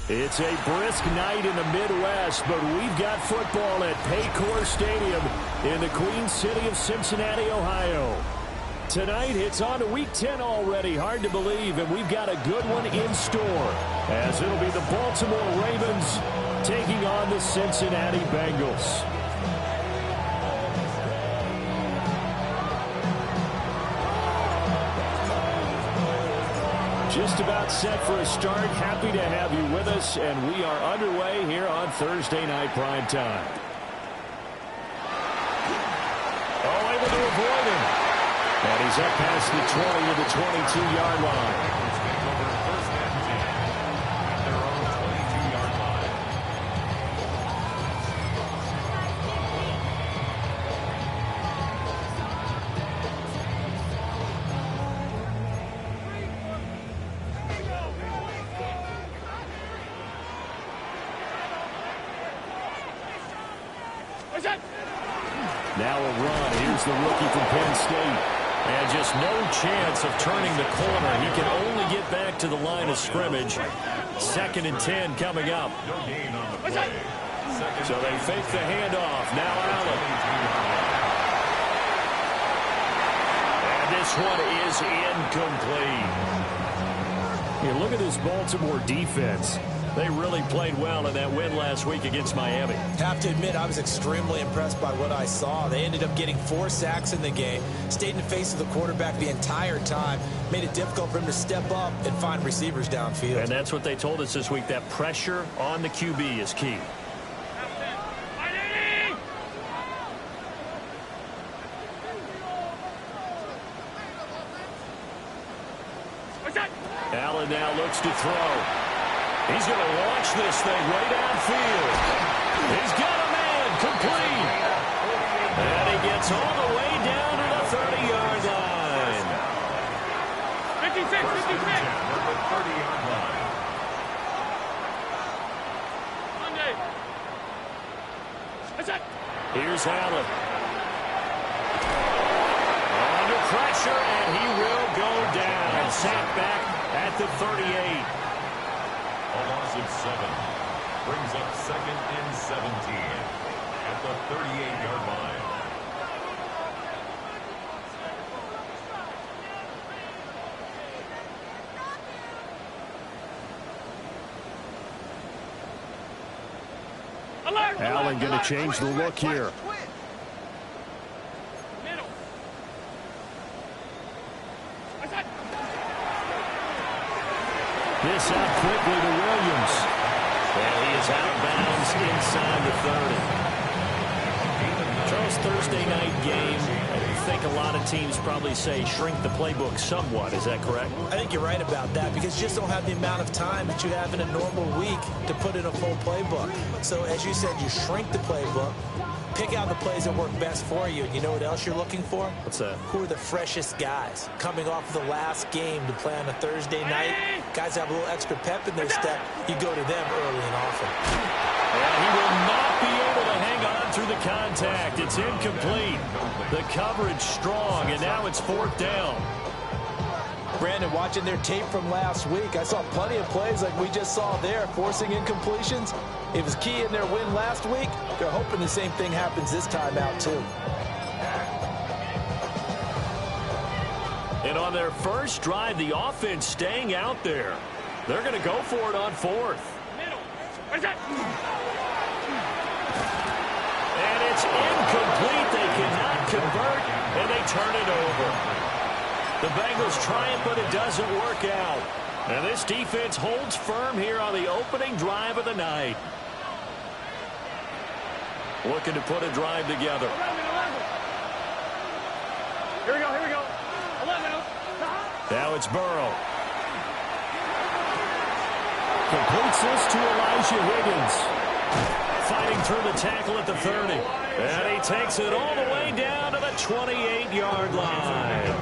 It's a brisk night in the Midwest, but we've got football at Paycor Stadium in the Queen City of Cincinnati, Ohio. Tonight, it's on to Week 10 already. Hard to believe, and we've got a good one in store, as it'll be the Baltimore Ravens taking on the Cincinnati Bengals. Just about set for a start. Happy to have you with us, and we are underway here on Thursday Night Primetime. Oh, able to avoid him. And he's up past the 20 to the 22-yard line. Now a run. Here's the rookie from Penn State. And just no chance of turning the corner. He can only get back to the line of scrimmage. 2nd and 10 coming up. So they fake the handoff. Now Allen. And this one is incomplete. Here, look at this Baltimore defense. They really played well in that win last week against Miami. Have to admit, I was extremely impressed by what I saw. They ended up getting 4 sacks in the game, stayed in the face of the quarterback the entire time, made it difficult for him to step up and find receivers downfield. And that's what they told us this week, that pressure on the QB is key. Allen now looks to throw. He's going to launch this thing way downfield. He's got a man complete. And he gets all the way down to the 30-yard line. 56, 56. 30-yard line. Monday. That's it. Here's Allen. Under pressure, and he will go down. Sacked back at the 38. A loss of 7. Brings up 2nd and 17 at the 38-yard line. Allen going to change the look here. This out quickly to Williams. And he is out of bounds inside the 30. Charles, Thursday night game. I think a lot of teams probably say shrink the playbook somewhat. Is that correct? I think you're right about that because you just don't have the amount of time that you have in a normal week to put in a full playbook. So as you said, you shrink the playbook, pick out the plays that work best for you. You know what else you're looking for? What's that? Who are the freshest guys coming off the last game to play on a Thursday night? Guys have a little extra pep in their step. You go to them early and often. And he will not be able to hang on through the contact. It's incomplete. The coverage strong, and now it's 4th down. Brandon, watching their tape from last week, I saw plenty of plays like we just saw there, forcing incompletions. It was key in their win last week. They're hoping the same thing happens this time out, too. And on their first drive, the offense staying out there. They're going to go for it on 4th. And it's incomplete. They cannot convert, and they turn it over. The Bengals try it, but it doesn't work out. And this defense holds firm here on the opening drive of the night. Looking to put a drive together. 11. Here we go, 11. Now it's Burrow. Completes this to Elijah Higgins. Fighting through the tackle at the 30. And he takes it all the way down to the 28-yard line.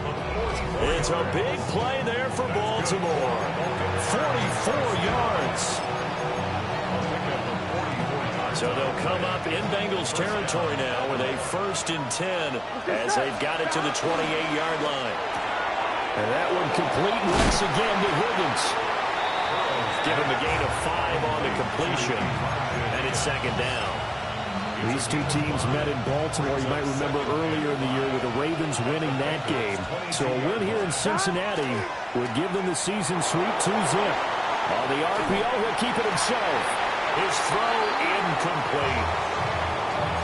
It's a big play there for Baltimore. 44 yards. So they'll come up in Bengals territory now with a 1st and 10 as they've got it to the 28-yard line. And that one complete once again to Higgins. Give him a gain of 5 on the completion. And it's second down. These two teams met in Baltimore. You might remember earlier in the year with the Ravens winning that game. So a win here in Cincinnati would give them the season sweep 2-0. On the RPO, he'll keep it himself. His throw incomplete.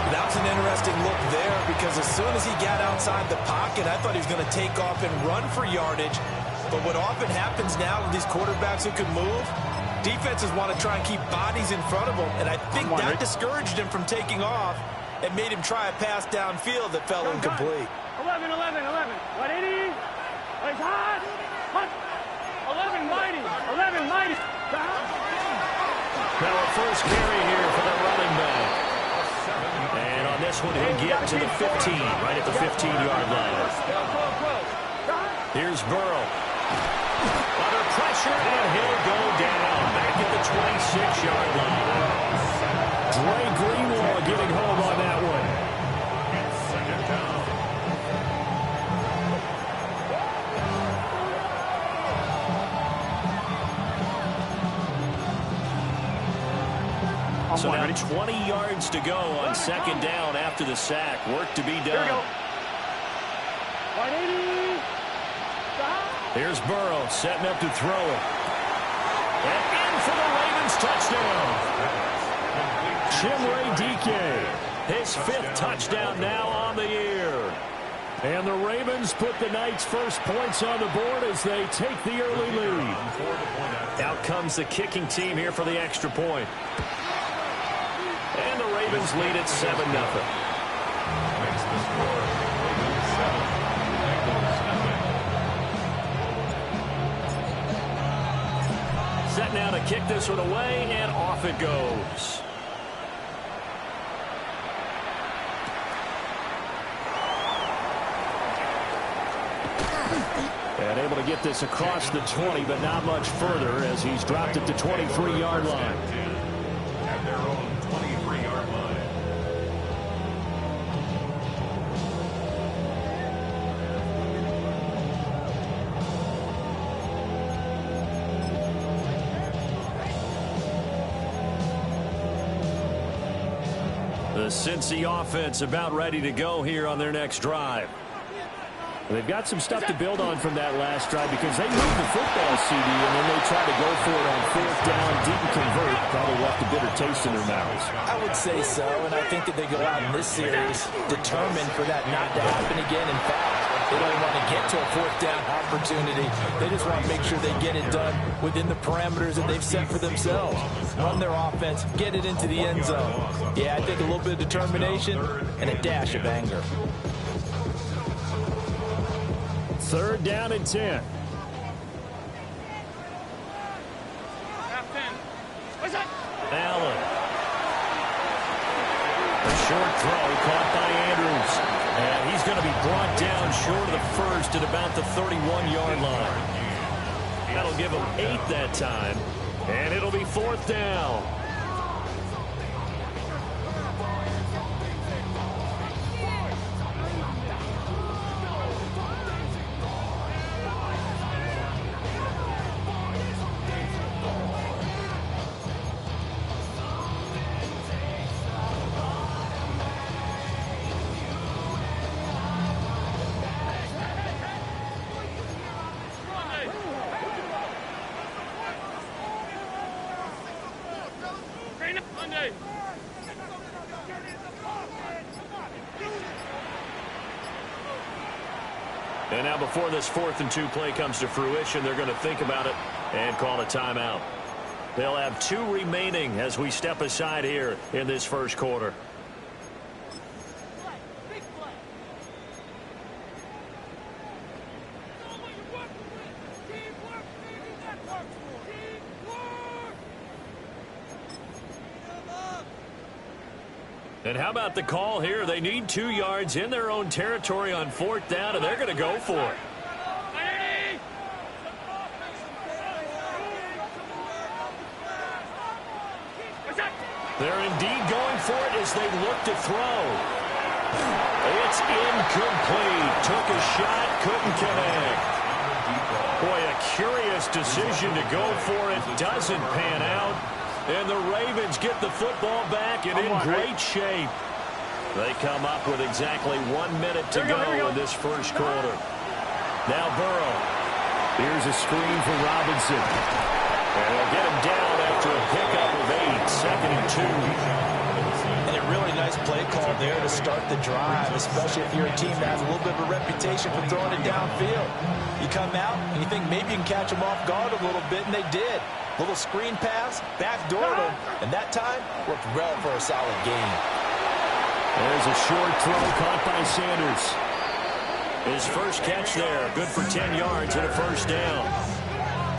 That was an interesting look there because as soon as he got outside the pocket, I thought he was going to take off and run for yardage. But what often happens now with these quarterbacks who can move, defenses want to try and keep bodies in front of him, and I think that discouraged him from taking off and made him try a pass downfield that fell incomplete. 11, 11, 11. 180. It's hot. 11, mighty. 11, mighty. Now a first carry here for the running back. And on this one, he'll get to the 15, right at the 15-yard line. Here's Burrow. Under pressure, and he'll go down back at the 26-yard line. Dre Greenlaw getting home on that one. Second down. So now 20 yards to go on second down after the sack. Work to be done. Here we go. 180. Here's Burrow setting up to throw it. And in for the Ravens touchdown. Chimere Dike, his 5th touchdown now on the year. And the Ravens put the Knights' first points on the board as they take the early lead. Out comes the kicking team here for the extra point. And the Ravens lead at 7-0. Makes the score. Ravens 7. Bengals nothing. Set now to kick this one away, and off it goes. And able to get this across the 20, but not much further as he's dropped it to 23-yard line. At their own 23-yard line. The Cincy offense about ready to go here on their next drive. They've got some stuff to build on from that last drive because they moved the football, CD, and then they tried to go for it on 4th down, didn't convert, probably left a bitter taste in their mouths. I would say so, and I think that they go out in this series determined for that not to happen again. In fact, they don't want to get to a 4th down opportunity. They just want to make sure they get it done within the parameters that they've set for themselves. Run their offense, get it into the end zone. Yeah, I think a little bit of determination and a dash of anger. 3rd down and 10. Half 10. What's that? Allen. A short throw caught by Andrews. And he's going to be brought down short of the first at about the 31-yard line. That'll give him 8 that time. And it'll be 4th down. Monday. And now before this 4th and 2 play comes to fruition, they're going to think about it and call a timeout. They'll have 2 remaining as we step aside here in this first quarter. And how about the call here? They need 2 yards in their own territory on 4th down, and they're going to go for it. They're indeed going for it as they look to throw. It's incomplete. Took a shot, couldn't connect. Boy, a curious decision to go for it. Doesn't pan out. And the Ravens get the football back and in great shape. They come up with exactly 1 minute to go in this first quarter. Now Burrow. Here's a screen for Robinson. And they'll get him down after a pickup of 8, 2nd and 2. And a really nice play call there to start the drive, especially if you're a team that has a little bit of a reputation for throwing it downfield. You come out and you think maybe you can catch them off guard a little bit, and they did. Little screen pass, backdoored them, and that time worked well for a solid gain. There's a short throw caught by Sanders. His first catch there, good for 10 yards and a first down.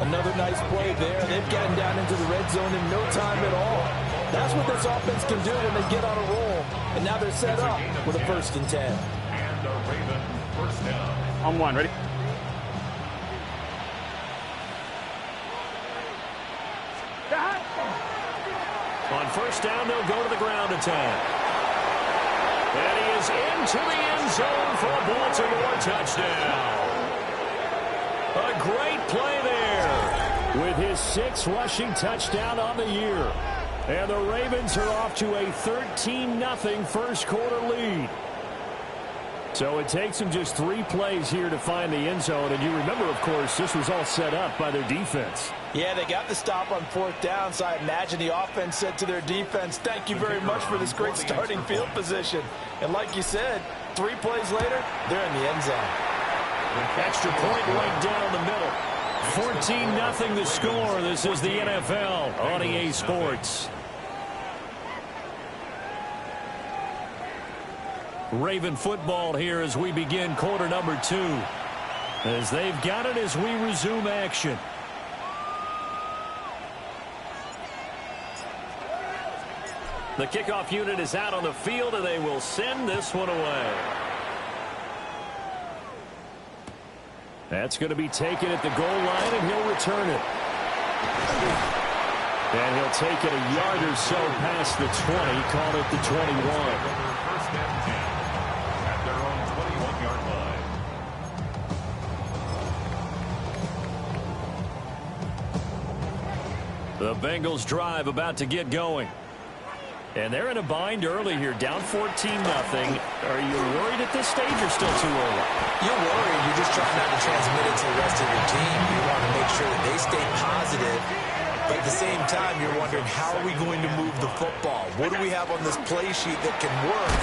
Another nice play there. They've gotten down into the red zone in no time at all. That's what this offense can do when they get on a roll. And now they're set up with a 1st and 10. And a Raven first down. On 1, ready? On first down, they'll go to the ground attack. And he is into the end zone for a Baltimore touchdown. A great play there with his 6th rushing touchdown on the year. And the Ravens are off to a 13-0 first quarter lead. So it takes them just 3 plays here to find the end zone. And you remember, of course, this was all set up by their defense. Yeah, they got the stop on 4th down, so I imagine the offense said to their defense, thank you very much for this great starting field position. And like you said, 3 plays later, they're in the end zone. Extra point right down the middle. 14-0 the score. This is the NFL on EA Sports. Raven football here as we begin quarter number 2. As they've got it as we resume action. The kickoff unit is out on the field, and they will send this one away. That's going to be taken at the goal line, and he'll return it. And he'll take it a yard or so past the 20, called it the 21. First and 10 at their own 21-yard line. The Bengals drive about to get going. And they're in a bind early here, down 14-0. Are you worried at this stage or still too early? You're worried. You're just trying not to transmit it to the rest of your team. You want to make sure that they stay positive. But at the same time, you're wondering, how are we going to move the football? What do we have on this play sheet that can work?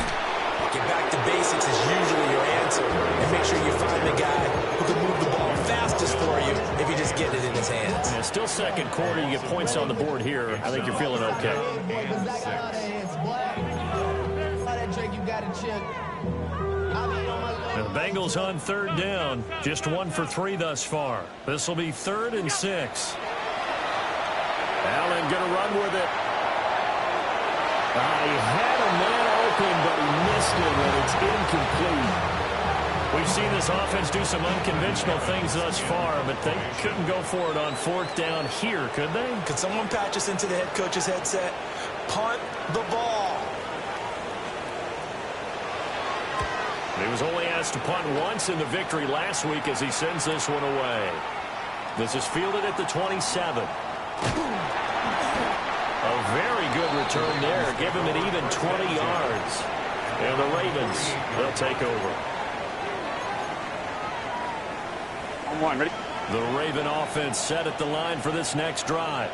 Get back to basics is usually your answer. And make sure you find the guy who can move the ball fastest for you if you just get it in his hands. Yeah, still second quarter. You get points on the board here. I think you're feeling okay. The Bengals on 3rd down. Just 1 for 3 thus far. This will be 3rd and 6. Allen going to run with it. He had a man open, but he missed it, and it's incomplete. We've seen this offense do some unconventional things thus far, but they couldn't go for it on 4th down here, could they? Could someone patch us into the head coach's headset? Punt the ball. He was only asked to punt once in the victory last week as he sends this one away. This is fielded at the 27. A very good return there. Give him an even 20 yards. And the Ravens, they'll take over. On 1, ready? The Raven offense set at the line for this next drive.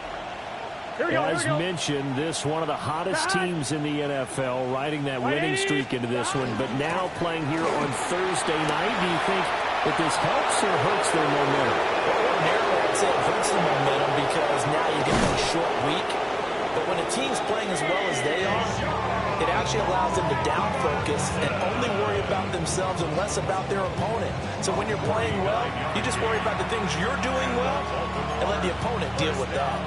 As mentioned, this one of the hottest teams in the NFL, riding that winning streak into this one, but now playing here on Thursday night. Do you think that this helps or hurts their momentum? Well, ordinarily, I'd say it hurts the momentum because now you get a short week. But when a team's playing as well as they are, it actually allows them to down focus and only worry about themselves and less about their opponent. So when you're playing well, you just worry about the things you're doing well and let the opponent deal with that.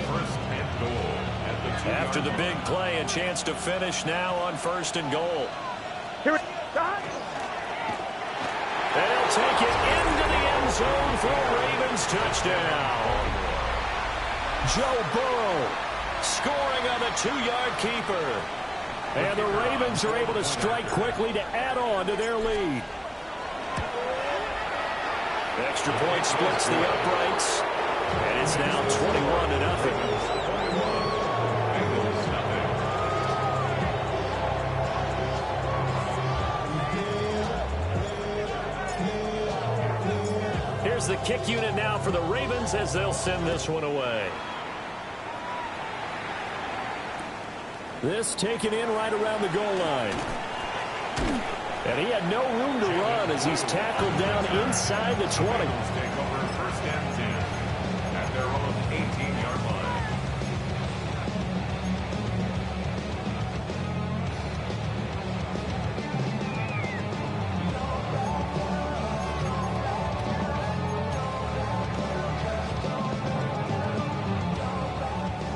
First and goal at the 2-yard After the big play, a chance to finish now on 1st and goal. Here we go. And he'll take it into the end zone for a Ravens touchdown. Joe Burrow scoring on the 2-yard keeper. And the Ravens are able to strike quickly to add on to their lead. Extra point splits the uprights. And it's now 21-0. Here's the kick unit now for the Ravens as they'll send this one away. This taken in right around the goal line. And he had no room to run as he's tackled down inside the 20. Take over first and 10 at their own 18-yard line.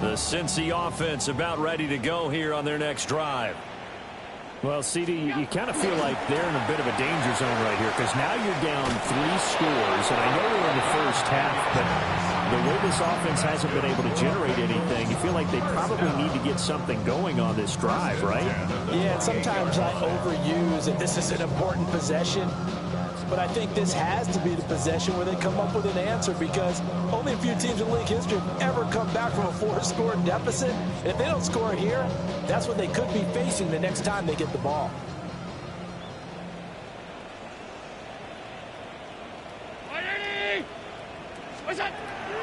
The Cincy offense about ready to go here on their next drive. Well, CD, you kind of feel like they're in a bit of a danger zone right here because now you're down 3 scores, and I know we're in the first half, but the way this offense hasn't been able to generate anything, you feel like they probably need to get something going on this drive, right? Yeah, and sometimes I overuse it. This is an important possession. But I think this has to be the possession where they come up with an answer because only a few teams in league history have ever come back from a 4-score deficit. If they don't score here, that's what they could be facing the next time they get the ball.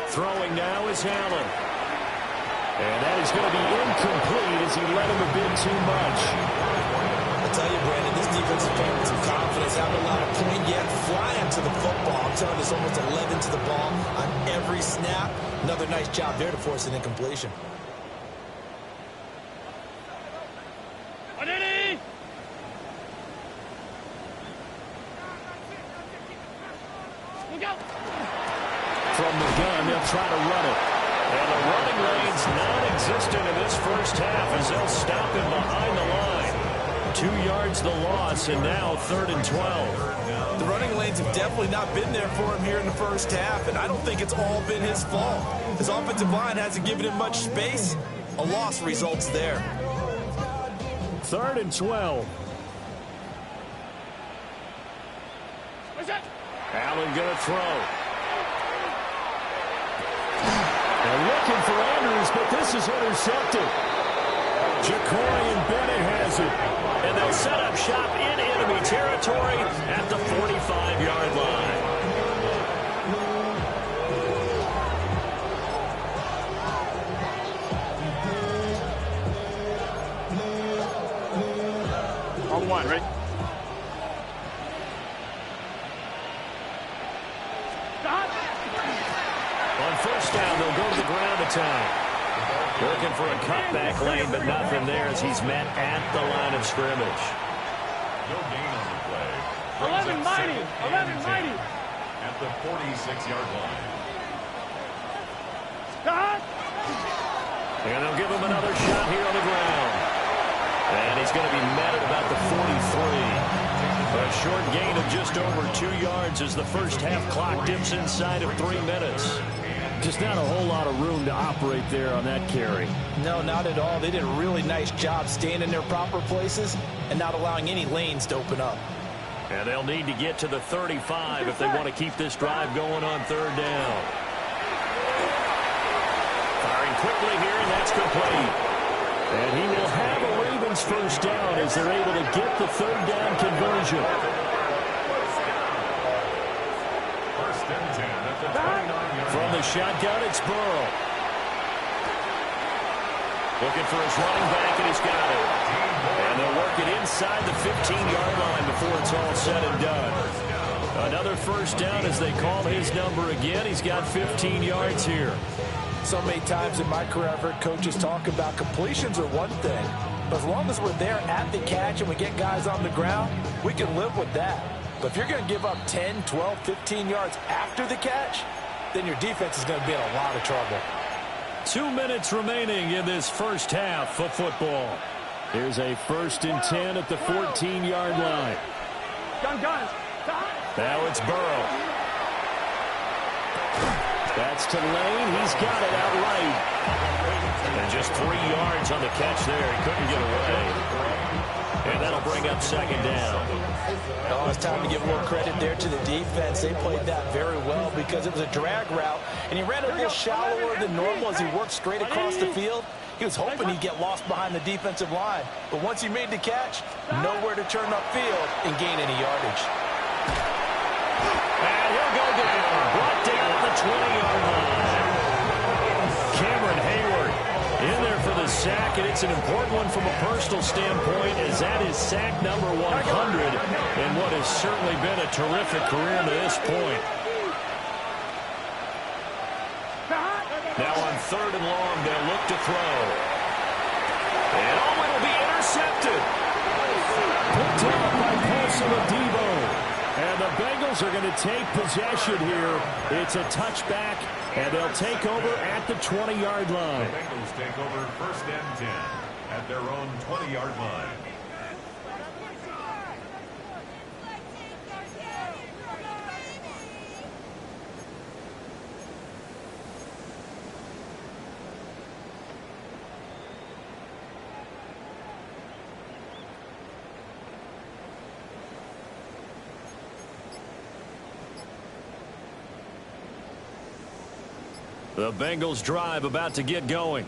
Throwing now is Allen. And that is going to be incomplete as he let him a bit too much. I tell you, Brandon, this defense is playing with some confidence, having a lot of point, yet flying to the football. I'm telling you, there's almost 11 to the ball on every snap. Another nice job there to force an incompletion. From the gun, they'll try to run it. And the running lane's non-existent in this first half as they'll stop him behind the line. 2 yards the loss, and now 3rd and 12. The running lanes have definitely not been there for him here in the first half, and I don't think it's all been his fault. His offensive line hasn't given him much space. A loss results there. 3rd and 12. Allen going to throw. They're looking for Andrews, but this is intercepted. Jacorian Bennett has it. And they'll set up shop in enemy territory at the 45-yard line. On 1, right? On first down, they'll go to the ground attack. Looking for a cutback lane, but nothing there as he's met at the line of scrimmage. No gain on the play. 11 mighty. 11 mighty. At the 46-yard line. Stop. And they'll give him another shot here on the ground. And he's going to be met at about the 43. A short gain of just over 2 yards as the first half clock dips inside of 3 minutes. Just not a whole lot of room to operate there on that carry. No, not at all. They did a really nice job staying in their proper places and not allowing any lanes to open up. And they'll need to get to the 35 if they want to keep this drive going on 3rd down. Firing quickly here, and that's complete. And he will have a Ravens first down as they're able to get the 3rd down conversion. First and 10 at the 29-yard From the shotgun, it's Burrow. Looking for his running back, and he's got it. And they'll work it inside the 15-yard line before it's all said and done. Another first down as they call his number again. He's got 15 yards here. So many times in my career, I've heard coaches talk about completions are one thing. But as long as we're there at the catch and we get guys on the ground, we can live with that. But if you're going to give up 10, 12, 15 yards after the catch, then your defense is going to be in a lot of trouble. 2 minutes remaining in this first half of football. Here's a 1st and 10 at the 14-yard line. Gun. Now it's Burrow. That's to Lane. He's got it outright. And just 3 yards on the catch there. He couldn't get away. And that'll bring up second down. Oh, it's time to give a little credit there to the defense. They played that very well because it was a drag route, and he ran a little shallower than normal as he worked straight across the field. He was hoping he'd get lost behind the defensive line. But once he made the catch, nowhere to turn upfield and gain any yardage. And he'll go down. Brought down at the 20-yard line. Cameron Hayward in there for the sack, and it's an important one from a personal standpoint, as that is sack number 100 in what has certainly been a terrific career to this point. Now on 3rd and long, they'll look to throw. And it'll be intercepted. Picked up by Paulson Adebo. And the Bengals are going to take possession here. It's a touchback, and they'll take over at the 20-yard line. The Bengals take over 1st and 10 at their own 20-yard line. The Bengals drive about to get going.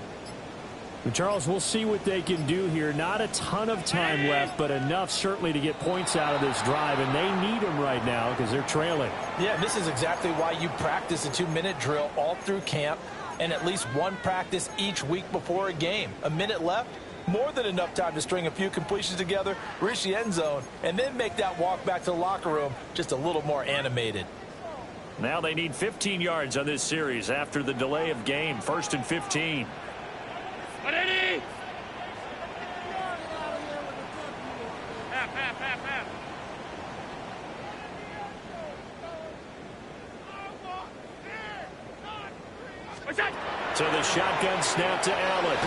Charles, we'll see what they can do here. Not a ton of time left, but enough certainly to get points out of this drive, and they need them right now because they're trailing. Yeah, this is exactly why you practice a 2-minute drill all through camp and at least one practice each week before a game. A minute left, more than enough time to string a few completions together, reach the end zone, and then make that walk back to the locker room just a little more animated. Now they need 15 yards on this series after the delay of game. 1st and 15. 180! Half. So the shotgun snap to Allen.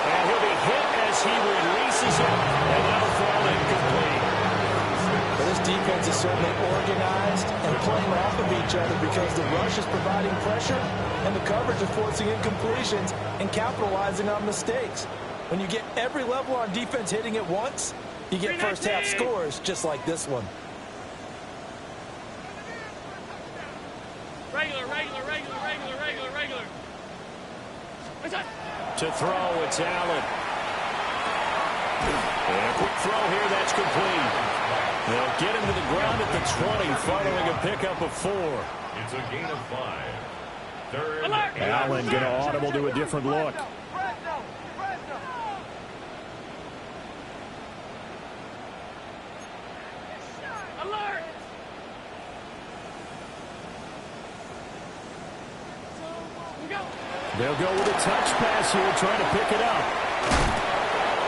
And he'll be hit as he releases it, and that'll fall incomplete. Well, this defense is certainly organized and playing off of each other because the rush is providing pressure and the coverage is forcing incompletions and capitalizing on mistakes. When you get every level on defense hitting at once, you get first half scores just like this one. Regular. To throw, it's Allen. And a quick throw here, that's complete. They'll get him to the ground at the 20 following a pickup of 4. It's a gain of 5. 3rd Alert! and Allen going to audible to a different look. Alert! They'll go with a touch pass here, trying to pick it up.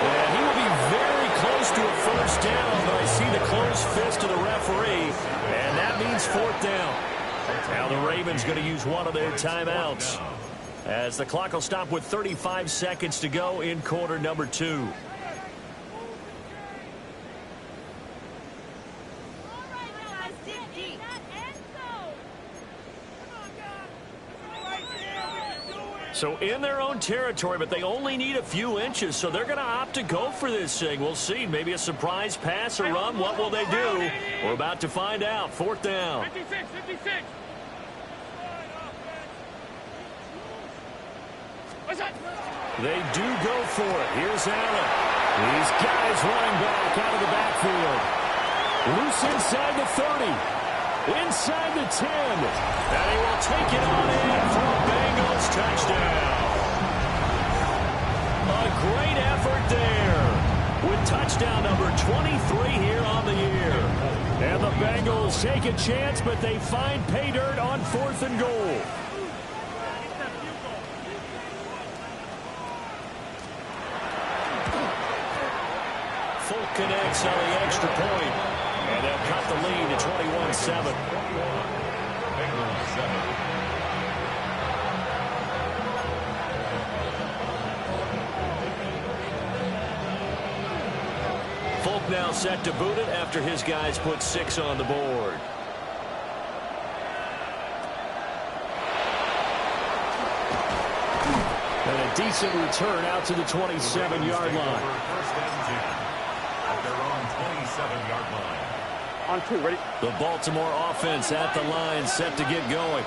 And he will be very close to a first down, but I see the closed fist of the referee, and that means 4th down. Now the Ravens going to use one of their timeouts as the clock will stop with 35 seconds to go in quarter number 2. So in their own territory, but they only need a few inches, so they're going to opt to go for this thing. We'll see. Maybe a surprise pass or run. What will they do? We're about to find out. 4th down. 56. They do go for it. Here's Allen. These guys running back out of the backfield. Loose inside the 30. Inside the 10. And he will take it on in for a Bengals touchdown. A great effort there with touchdown number 23 here on the year. And the Bengals take a chance, but they find pay dirt on 4th and goal. Folk connects on the extra point, and they'll cut the lead to 21-7. Bengals 7. Folk now set to boot it after his guys put 6 on the board. And a decent return out to the 27-yard line. at their own 27-yard line. On 2, ready? The Baltimore offense at the line, set to get going.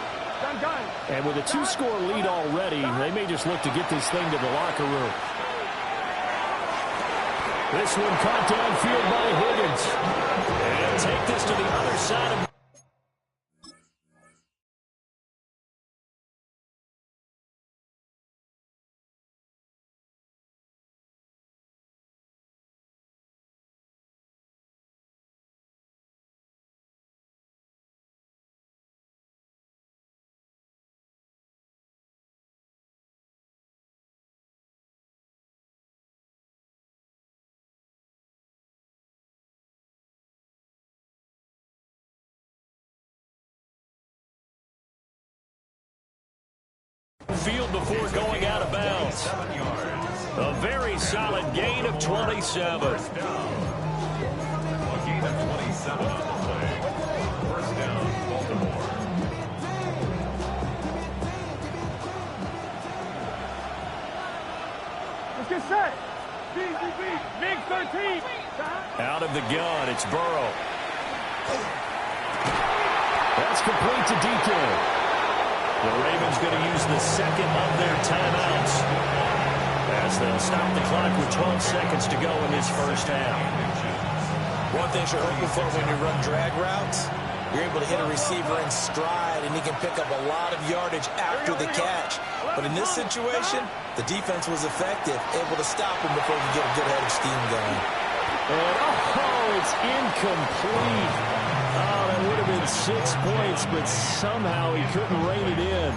Gun. And with a 2-score lead already, they may just look to get this thing to the locker room. This one caught downfield by Higgins. And take this to the other side of... field before going out of bounds. A very solid gain of 27. A gain of 27 on the play. First down, Baltimore. Let's get set. Big 13. Out of the gun, it's Burrow. That's complete to DK. The Ravens going to use the second of their timeouts as they'll stop the clock with 12 seconds to go in this first half. One thing you're hoping for when you run drag routes, you're able to hit a receiver in stride, and he can pick up a lot of yardage after the catch. But in this situation, the defense was effective, able to stop him before he could get a good head of steam going. And, it's incomplete. Oh, that would have been 6 points, but somehow he couldn't rein it in.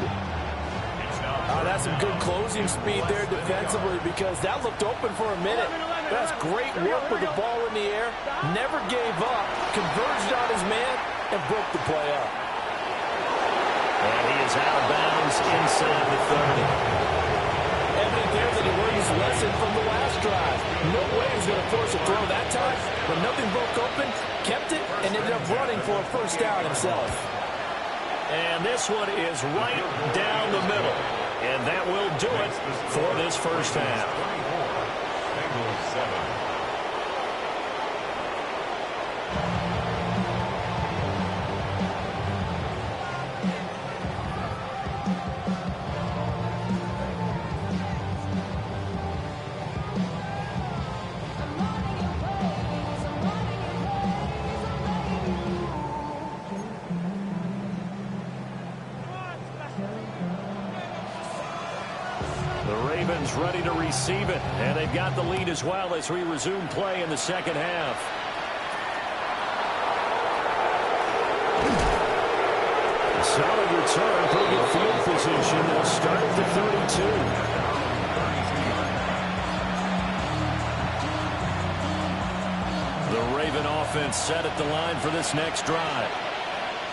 That's some good closing speed there defensively, because that looked open for a minute. That's great work with the ball in the air. Never gave up, converged on his man, and broke the play up. And he is out of bounds inside the 30. Evident there that he learned his lesson from the last drive. No way he was going to force a throw that time, but nothing broke open, kept it, and ended up running for a first down himself. And this one is right down the middle. And that will do it for this first half. Bengals 7. Ready to receive it, and they've got the lead as well as we resume play in the second half. A solid return, pretty good field position. They'll start at the 32. The Raven offense set at the line for this next drive.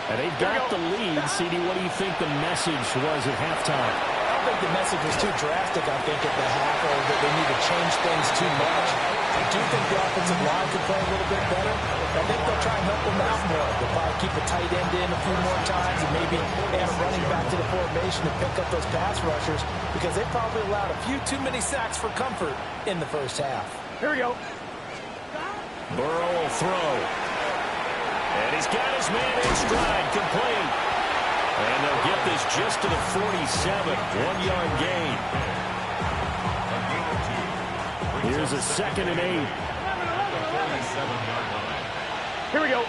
And they've got the lead. CD, what do you think the message was at halftime? I think the message was too drastic, I think, at the half, or that they need to change things too much. I do think the offensive line could play a little bit better. I think they'll try and help them out more. They'll probably keep a tight end in a few more times and maybe add a running back to the formation to pick up those pass rushers, because they probably allowed a few too many sacks for comfort in the first half. Here we go. Burrow will throw. And he's got his man in stride, complete. And they'll get this just to the 47, 1-yard gain. Here's a 2nd and 8. Here we go.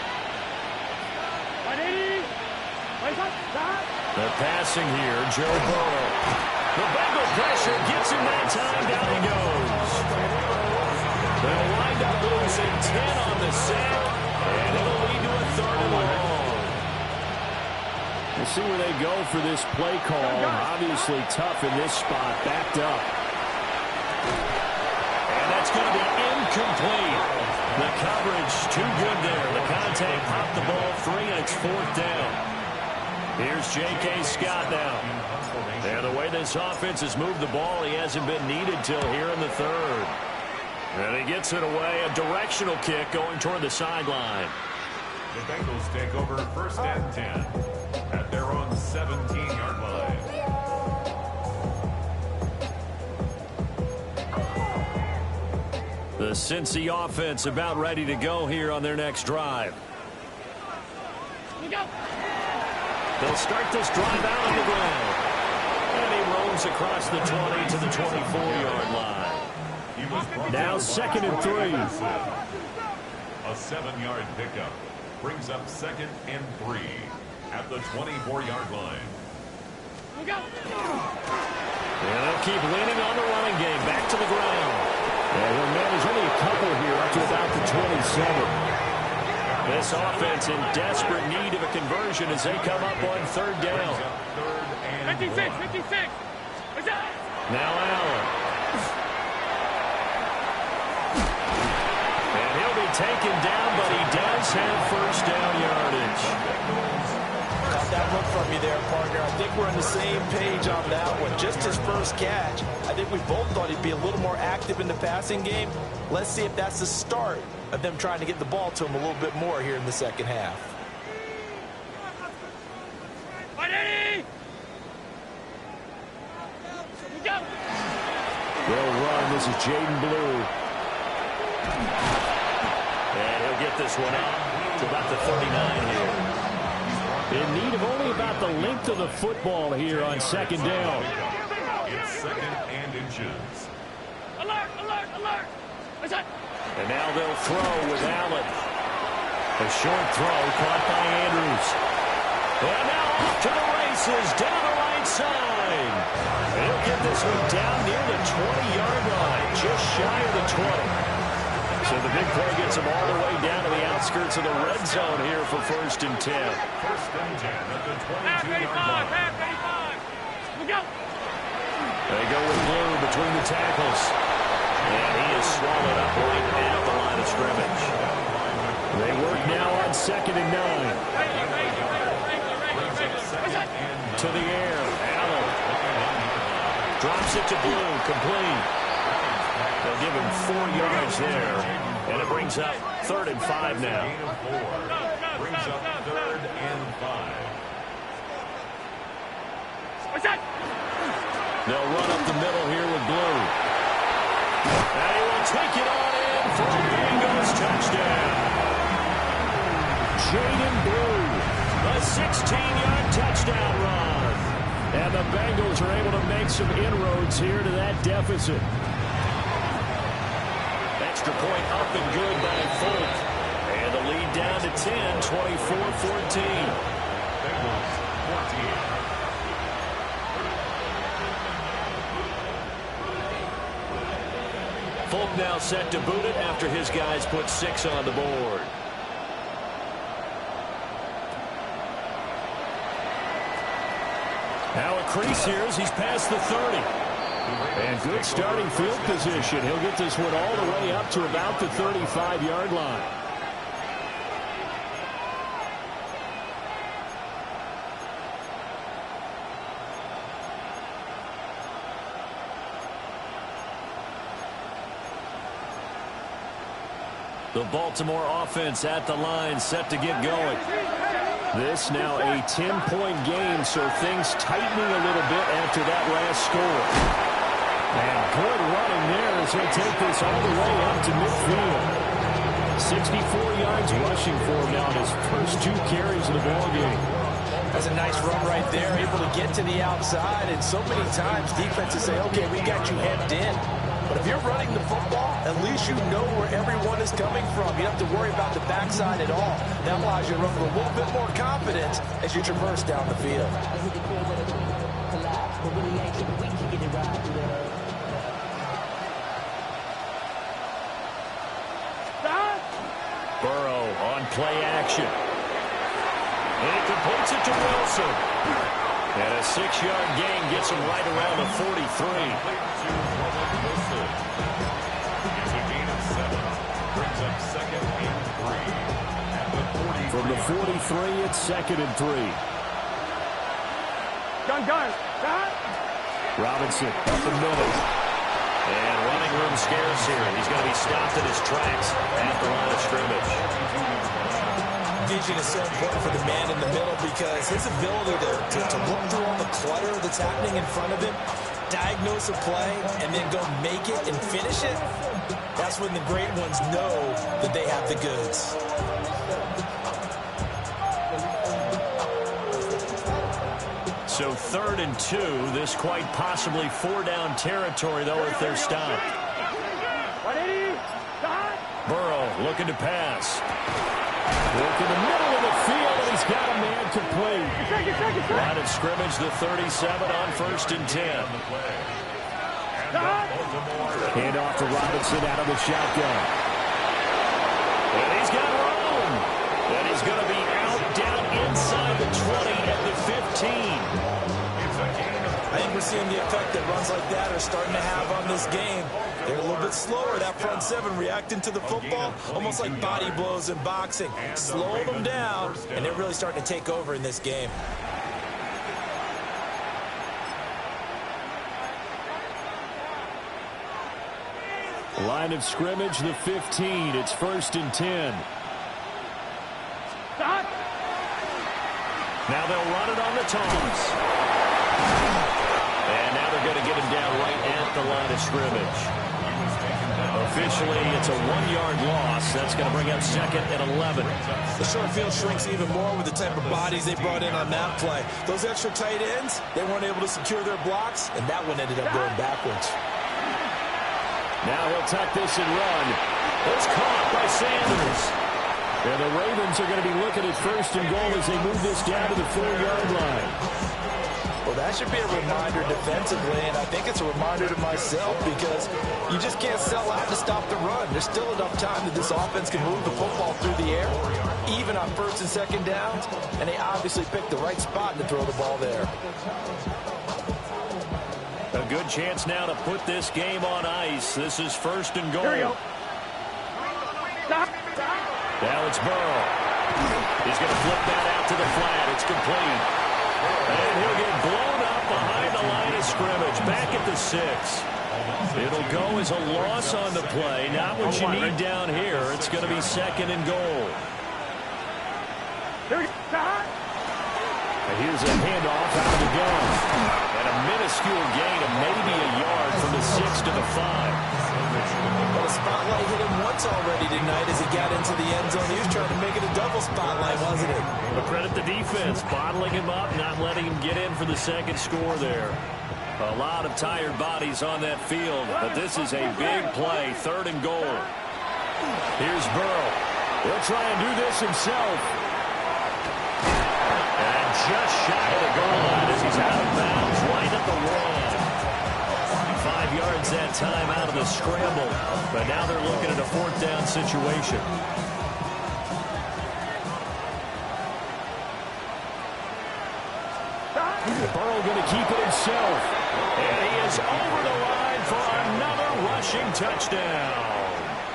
They're passing here, Joe Burrow. The Bengal pressure gets him that time, down he goes. They'll wind up losing 10 on the sack, and it'll lead to a 3rd and long. We'll see where they go for this play call. Obviously tough in this spot, backed up. And that's going to be incomplete. The coverage too good there. The contact popped the ball free, and it's 4th down. Here's J.K. Scott now. And the way this offense has moved the ball, he hasn't been needed till here in the 3rd. And he gets it away, a directional kick going toward the sideline. The Bengals take over 1st and 10 at their own 17-yard line. The The Cincy offense about ready to go here on their next drive. They'll start this drive out on the ground. And he roams across the 20 to the 24-yard line. Now 2nd and 3. A 7-yard pickup brings up 2nd and 3 at the 24-yard line. And they'll keep leaning on the running game. Back to the ground. And he'll manage only a couple here up to about the 27. This offense in desperate need of a conversion as they come up on 3rd down. 56. Now Allen. And he'll be taken down, but he does have 1st down yardage. Caught that look from you there, partner. I think we're on the same page on that one. Just his first catch. I think we both thought he'd be a little more active in the passing game. Let's see if that's the start of them trying to get the ball to him a little bit more here in the second half. They'll run. This is Jaden Blue. And he'll get this one out to about the 39 here. In need of only about the length of the football here on 2nd down. It's 2nd and inches. Alert! And now they'll throw with Allen. A short throw caught by Andrews. And now off to the races down the right side. He'll get this one down near the 20-yard line, just shy of the 20. So the big play gets him all the way down to the outskirts of the red zone here for 1st and 10. 1st and 10 at the 22-yard line. They go with Blue between the tackles. And he is swallowed up right at the line of scrimmage. They work now on 2nd and 9. To the air, Allen. Drops it to Blue, complete. They'll give him 4 yards there. And it brings up 3rd and 5 now. Brings up 3rd and 5. They'll run up the middle here with Blue. And he will take it on in for a Bengals touchdown. Jaden Blue. A 16-yard touchdown run. And the Bengals are able to make some inroads here to that deficit. Extra point up and good by Folk. And the lead down to 10, 24-14. Bengals 14. Folk now set to boot it after his guys put 6 on the board. Now a crease here as he's past the 30. And good starting field position. He'll get this one all the way up to about the 35-yard line. The Baltimore offense at the line, set to get going. This now a 10-point game, so things tightening a little bit after that last score. And good running there as he'll take this all the way up to midfield. 64 yards rushing for him now in his first 2 carries of the ballgame. That's a nice run right there, able to get to the outside. And so many times defenses say, okay, we got you hemmed in. But if you're running the football, at least you know where everyone is coming from. You don't have to worry about the backside at all. That allows you to run with a little bit more confidence as you traverse down the field. Burrow on play action. And he completes it to Wilson. And a 6-yard gain gets him right around the 43. From the 43, it's 2nd and 3. Gun. Robinson up the middle. And running room scarce here. He's going to be stopped in his tracks at the line of scrimmage. Vision is so important for the man in the middle because his ability to look through all the clutter that's happening in front of him, diagnose a play, and then go make it and finish it, That's when the great ones know that they have the goods. So 3rd and 2. This quite possibly 4-down territory, though, if they're stopped. Burrow looking to pass. Work in the middle of the field, and he's got a man complete. Line of scrimmage, the 37 on 1st and 10. Hand off to Robinson out of the shotgun. And he's got room. And he's going to be out down inside the 20 at the 15. I think we're seeing the effect that runs like that are starting to have on this game. They're a little bit slower, that front seven, reacting to the football, almost like body blows in boxing. Slowing them down, and they're really starting to take over in this game. Line of scrimmage, the 15. It's 1st and 10. Now they'll run it on the toss. And now they're going to get him down right at the line of scrimmage. Officially, it's a 1-yard loss. That's going to bring up 2nd and 11. The short field shrinks even more with the type of bodies they brought in on that play. Those extra tight ends, they weren't able to secure their blocks, and that one ended up going backwards. Now he'll tuck this and run. It's caught by Sanders. And the Ravens are going to be looking at 1st and goal as they move this down to the 4-yard line. Well, that should be a reminder defensively, and I think it's a reminder to myself because you just can't sell out to stop the run. There's still enough time that this offense can move the football through the air, even on 1st and 2nd downs, and they obviously picked the right spot to throw the ball there. A good chance now to put this game on ice. This is 1st and goal. Here we go. Now it's Burrow. He's going to flip that out to the flat. It's complete. And he'll get blown up behind the line of scrimmage. Back at the 6. It'll go as a loss on the play. Not what you need down here. It's going to be 2nd and goal. Here's a handoff out of the gun. And a minuscule gain of maybe a yard from the 6 to the 5. But a spotlight hit him once already tonight as he got into the end zone. He was trying to make it a double spotlight, wasn't it? But credit the defense, bottling him up, not letting him get in for the 2nd score there. A lot of tired bodies on that field, but this is a big play, 3rd and goal. Here's Burrow. He'll try and do this himself. And just shy of the goal line as he's out of bounds, right at the wall. 5 yards that time out of the scramble, but now they're looking at a 4th down situation. Burrow going to keep it himself. And he is over the line for another rushing touchdown.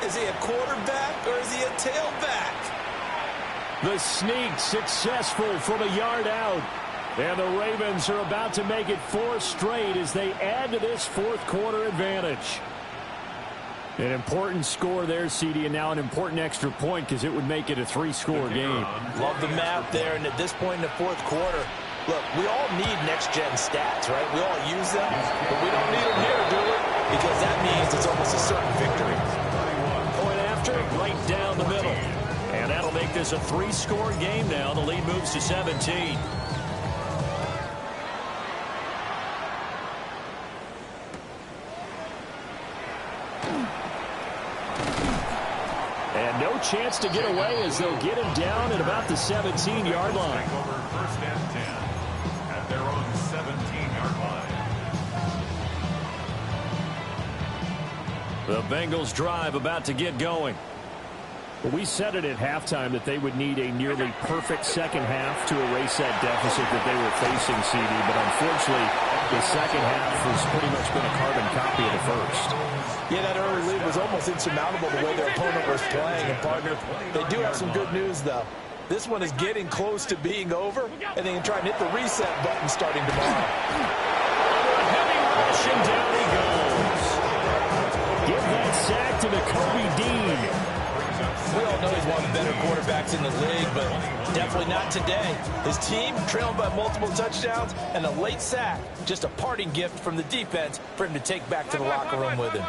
Is he a quarterback or is he a tailback? The sneak successful from a yard out. And the Ravens are about to make it 4 straight as they add to this 4th quarter advantage. An important score there, CD, and now an important extra point because it would make it a 3-score game. Love the math there, and at this point in the 4th quarter, look, we all need next-gen stats, right? We all use them, but we don't need them here, do we? Because that means it's almost a certain victory. Point after, right down the middle. And that'll make this a 3-score game now. The lead moves to 17. And no chance to get away as they'll get him down at about the 17-yard line. Over 1st and 10 at their own 17-yard line. The Bengals drive about to get going. Well, we said it at halftime that they would need a nearly perfect second half to erase that deficit that they were facing, CD. But unfortunately, the second half has pretty much been a carbon copy of the first. Yeah, that early lead was almost insurmountable the way their opponent was playing. And, partner, they do have some good news, though. This one is getting close to being over, and they can try and hit the reset button starting tomorrow. Heavy rush, and down he goes. Give that sack to Nakobe Dean. We all know he's one of the better quarterbacks in the league, but definitely not today. His team trailing by multiple touchdowns and a late sack. Just a parting gift from the defense for him to take back to the locker room with him.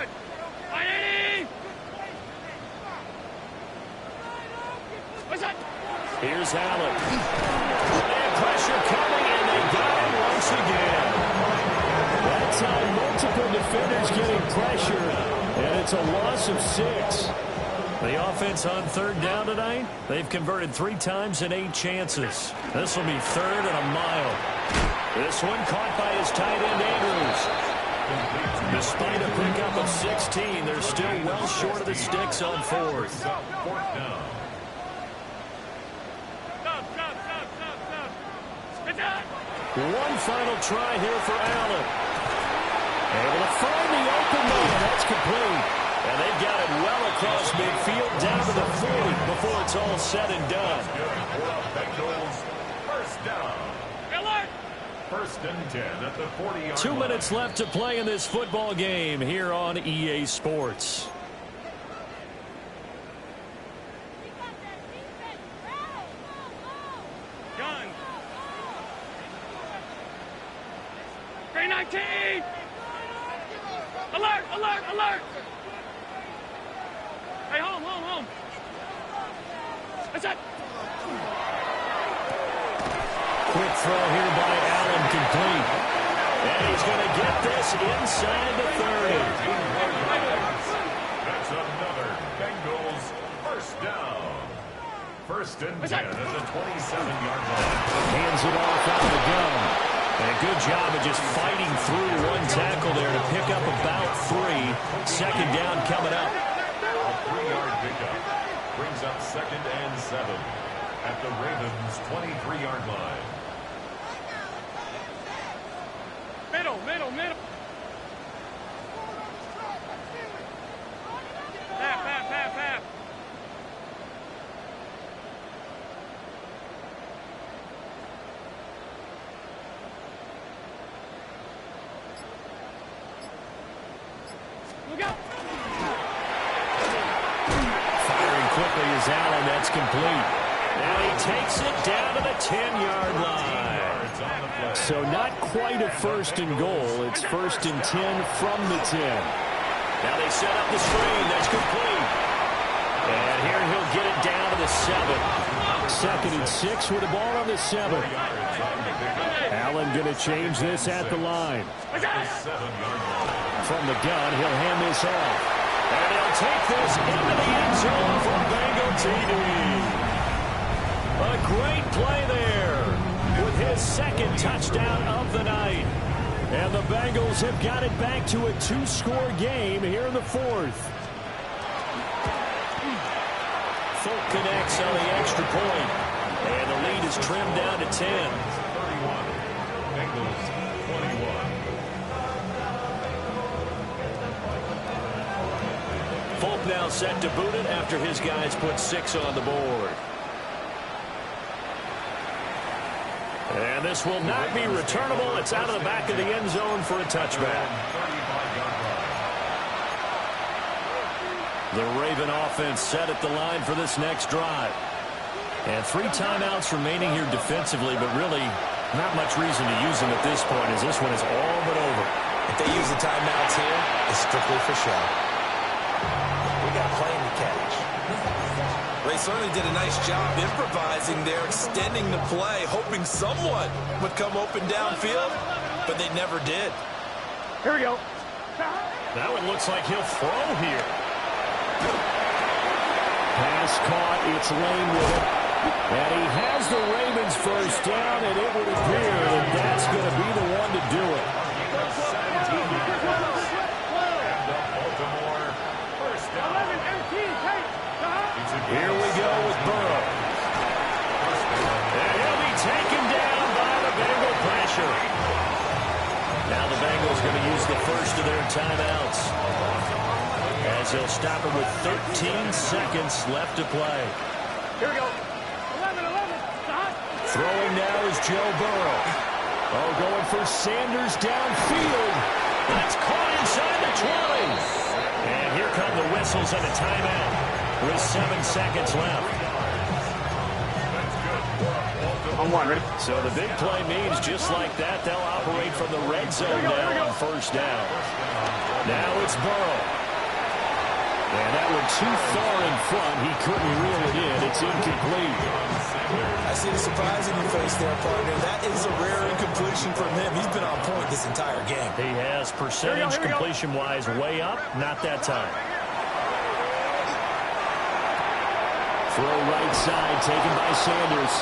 Here's Allen. And pressure coming, and they got him once again. That time, multiple defenders getting pressure, and it's a loss of 6. The offense on third down tonight, they've converted 3 times in 8 chances. This will be 3rd and a mile. This one caught by his tight end, Andrews. Despite a pickup of 16, they're still well short of the sticks on 4th. Stop. Good job. One final try here for Allen. Able to find the open man. That's complete. And they've got it well across midfield down to the 40 before it's all said and done. Bengals, first down. Alert. 1st and 10 at the 40-yard 2 line. minutes left to play in this football game here on EA Sports. Gun. 319. Alert. Hey, home. That's it. Quick throw here by Allen, complete. And he's going to get this inside the 30. That's another Bengals first down. 1st and 10 at the 27-yard line. Hands it off out of the gun. And a good job of just fighting through one tackle there to pick up about 3. 2nd down coming up. A 3-yard pickup brings up 2nd and 7 at the Ravens' 23-yard line. Middle. Half. Look out. Firing quickly is Allen. That's complete. Now he takes it down to the 10-yard line. So not quite a 1st and goal. It's 1st and 10 from the 10. Now they set up the screen. That's complete. And here he'll get it down to the 7. 2nd and 6 with the ball on the 7. Allen going to change this at the line. From the gun, he'll hand this off. And he'll take this into the end zone for Bengal TD. A great play there with his 2nd touchdown of the night. And the Bengals have got it back to a 2-score game here in the 4th. Folk connects on the extra point. And the lead is trimmed down to 10. 31. Bengals 21. Folk now set to boot it after his guys put 6 on the board. And this will not be returnable. It's out of the back of the end zone for a touchback. The Raven offense set at the line for this next drive. And 3 timeouts remaining here defensively, but really not much reason to use them at this point as this one is all but over. If they use the timeouts here, it's strictly for show. We got playing to catch. They certainly did a nice job improvising there, extending the play, hoping someone would come open downfield, but they never did. Here we go. That one looks like he'll throw here. Pass caught. It's Lane with it. And he has the Ravens first down, and it would appear that that's going to be the one to do it. Here we go with Burrow. And he'll be taken down by the Bengal pressure. Now the Bengals going to use the first of their timeouts, as they'll stop it with 13 seconds left to play. Here we go. 11. Throwing now is Joe Burrow. Oh, going for Sanders downfield. That's caught inside the 20. And here come the whistles and a timeout with 7 seconds left. On 1, ready? So the big play means just like that, they'll operate from the red zone now on first down. Now it's Burrow. And that one too far in front. He couldn't reel it in. It's incomplete. I see the surprise in your face there, partner. That is a rare incompletion from him. He's been on point this entire game. He has percentage completion-wise way up. Not that time. Throw right side taken by Sanders.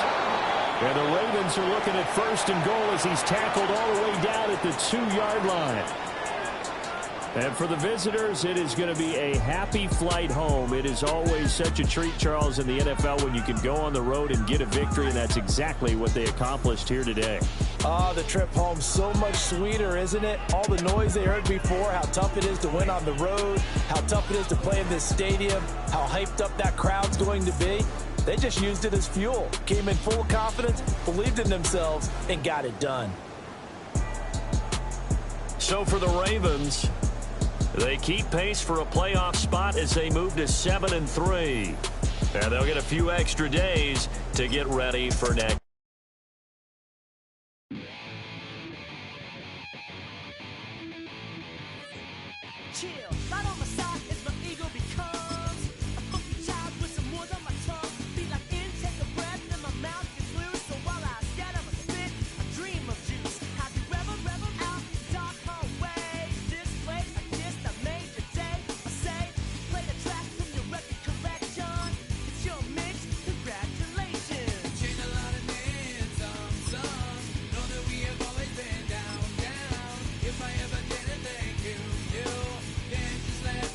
And the Ravens are looking at 1st and goal as he's tackled all the way down at the 2-yard line. And for the visitors, it is going to be a happy flight home. It is always such a treat, Charles, in the NFL when you can go on the road and get a victory, and that's exactly what they accomplished here today. The trip home so much sweeter, isn't it? All the noise they heard before, how tough it is to win on the road, how tough it is to play in this stadium, how hyped up that crowd's going to be. They just used it as fuel, came in full confidence, believed in themselves, and got it done. So for the Ravens, they keep pace for a playoff spot as they move to 7-3. And they'll get a few extra days to get ready for next. If I ever did anything to you, then just let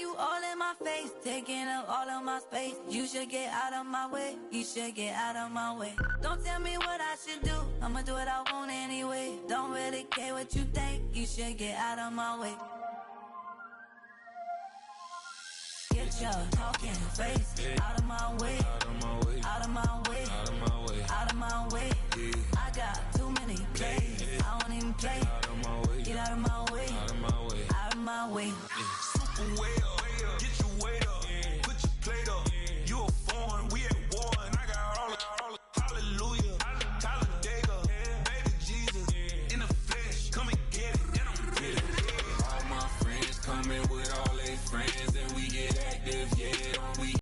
you all in my face, taking up all of my space. You should get out of my way, you should get out of my way. Don't tell me what I should do, I'ma do what I want anyway. Don't really care what you think, you should get out of my way. Get your talking face out of my way, out of my way, out of my way, out of my way, out of my way. I